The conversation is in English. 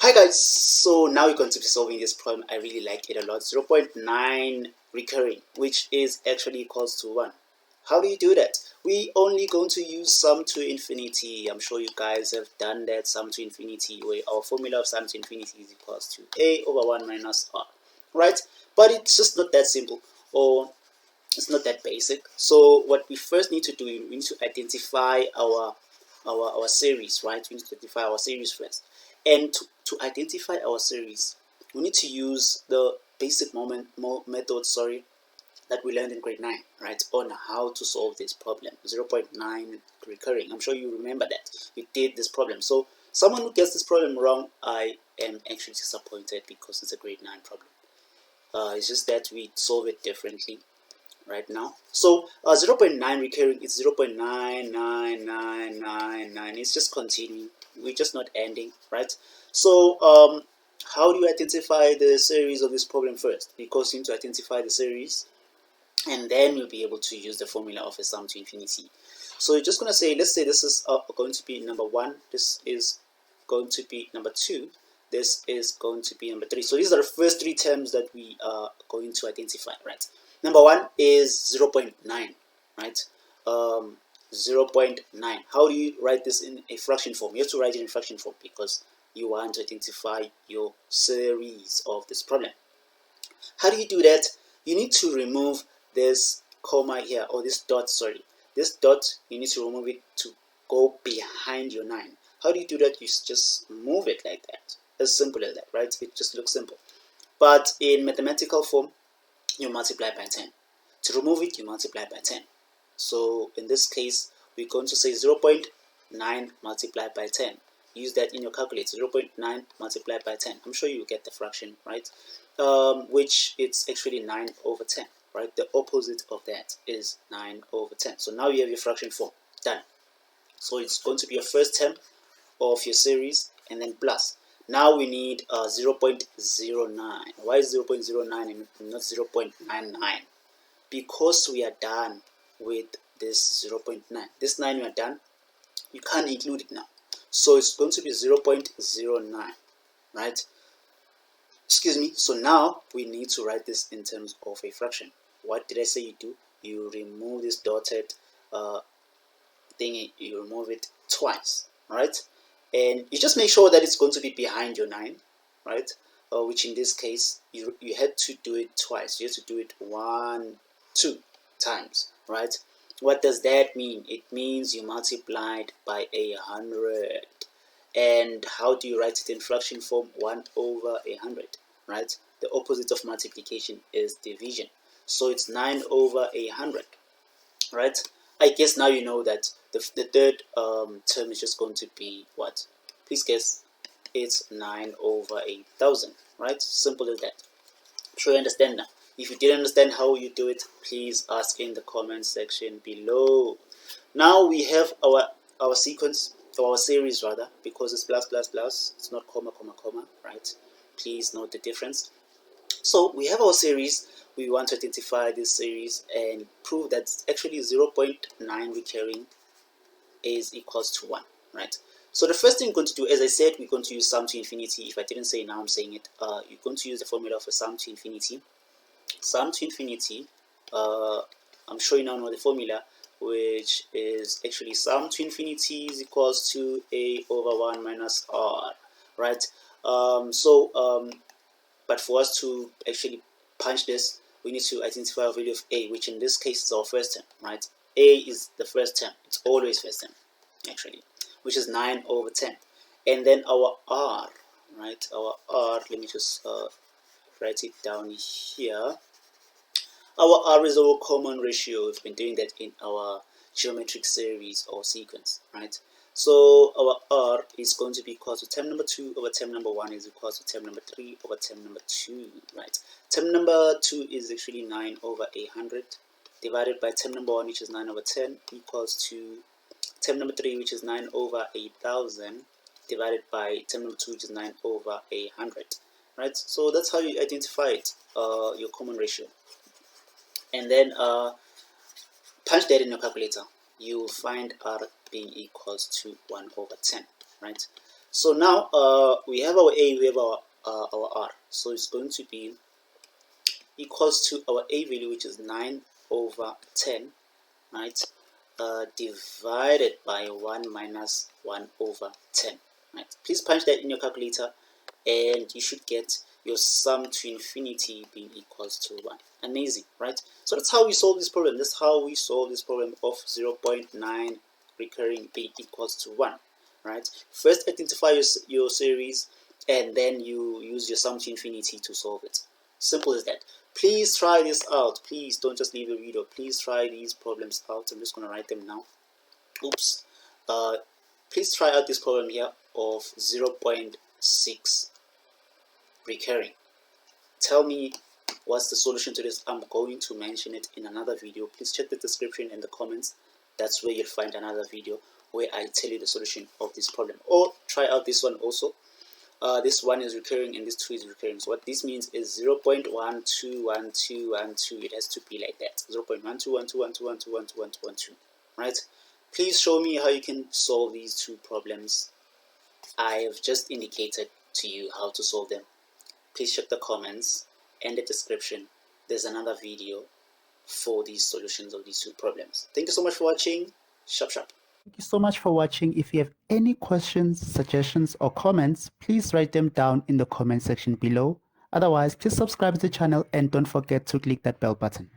Hi guys, so now we're going to be solving this problem. I really like it a lot. 0.9 recurring, which is actually equals to 1. How do you do that? We only going to use sum to infinity. I'm sure you guys have done that, sum to infinity, where our formula of sum to infinity is equals to a over 1 minus r, right? But it's just not that simple, or it's not that basic. So what we first need to do, we need to identify our series, right? We need to identify our series first. And to identify our series, we need to use the basic method, that we learned in grade 9, right, on how to solve this problem. 0.9 recurring. I'm sure you remember that. We did this problem. So someone who gets this problem wrong, I am actually disappointed because it's a grade 9 problem. It's just that we solve it differently right now. So 0.9 recurring is 0.99999. It's just continuing. We're just not ending, right? So how do you identify the series of this problem first? Because you need to identify the series, and then you'll be able to use the formula of a sum to infinity. So you're just going to say, let's say this is going to be number 1, this is going to be number 2, this is going to be number 3. So these are the first 3 terms that we are going to identify, right? Number 1 is 0.9, right? 0.9. How do you write this in a fraction form? You have to write it in fraction form because you want to identify your series of this problem. How do you do that? You need to remove this comma here, or this dot, this dot, you need to remove it to go behind your 9. How do you do that? You just move it like that. As simple as that, right? It just looks simple. But in mathematical form, you multiply by 10. To remove it, you multiply by 10. So in this case, we're going to say 0.9 multiplied by 10. Use that in your calculator. 0.9 multiplied by 10. I'm sure you get the fraction, right? Which it's actually 9 over 10, right? The opposite of that is 9 over 10. So now you have your fraction form. Done. So it's going to be your first term of your series, and then plus. Now we need 0.09. Why is 0.09 and not 0.99? Because we are done with this 0.9. This 9 we are done. You can't include it now. So it's going to be 0.09, right? Excuse me. So now we need to write this in terms of a fraction. What did I say you do? You remove this dotted thingy. You remove it twice, right? And you just make sure that it's going to be behind your 9, right? Which in this case, you had to do it twice. You have to do it 2 times, right? What does that mean? It means you multiplied by 100. And how do you write it in fraction form? 1 over 100, right? The opposite of multiplication is division. So it's 9 over 100, right? I guess now you know that the third term is just going to be what? Please guess. It's 9 over 1,000, right? Simple as that. I'm sure you understand now. If you didn't understand how you do it, please ask in the comment section below. Now we have our sequence, or our series rather, because it's plus plus plus. It's not comma comma comma, right? Please note the difference. So we have our series. We want to identify this series and prove that actually 0.9 recurring is equals to 1, right? So the first thing we're going to do, as I said, we're going to use sum to infinity. If I didn't say it, now I'm saying it. You're going to use the formula for sum to infinity. Sum to infinity, I'm sure you now know the formula, which is actually sum to infinity is equals to a over 1 minus r, right? But for us to actually punch this, we need to identify a value of a, which in this case is our first term, right? A is the first term. It's always first term, actually, which is 9 over 10. And then our r, right? Our r, let me just write it down here. Our r is our common ratio. We've been doing that in our geometric series or sequence, right? So our r is going to be equal to term number 2 over term number 1 is equal to term number 3 over term number 2, right? Term number 2 is actually 9 over 100 divided by term number 1, which is 9 over 10, equals to term number 3, which is 9 over 1,000 divided by term number 2, which is 9 over 100, right? So that's how you identify it, your common ratio. And then punch that in your calculator. You will find r being equals to 1 over 10, right? So now we have our a, we have our r. So it's going to be equals to our a value, which is 9 over 10, right? Divided by 1 minus 1 over 10, right? Please punch that in your calculator and you should get your sum to infinity being equals to 1. Amazing, right? So that's how we solve this problem. That's how we solve this problem of 0.9 recurring being equals to 1, right? First identify your series and then you use your sum to infinity to solve it. Simple as that. Please try this out. Please don't just leave the video. Please try these problems out. I'm just going to write them now. Oops. Please try out this problem here of 0.6 recurring. Tell me what's the solution to this. I'm going to mention it in another video. Please check the description and the comments. That's where you'll find another video where I tell you the solution of this problem. Or try out this one also. This one is recurring and this 2 is recurring. So what this means is 0.12121212. It has to be like that. 0.121212121212. Right? Please show me how you can solve these two problems. I have just indicated to you how to solve them. Please check the comments and the description. There's another video for these solutions of these two problems. Thank you so much for watching. Sharp, sharp. Thank you so much for watching. If you have any questions, suggestions, or comments, please write them down in the comment section below. Otherwise, please subscribe to the channel and don't forget to click that bell button.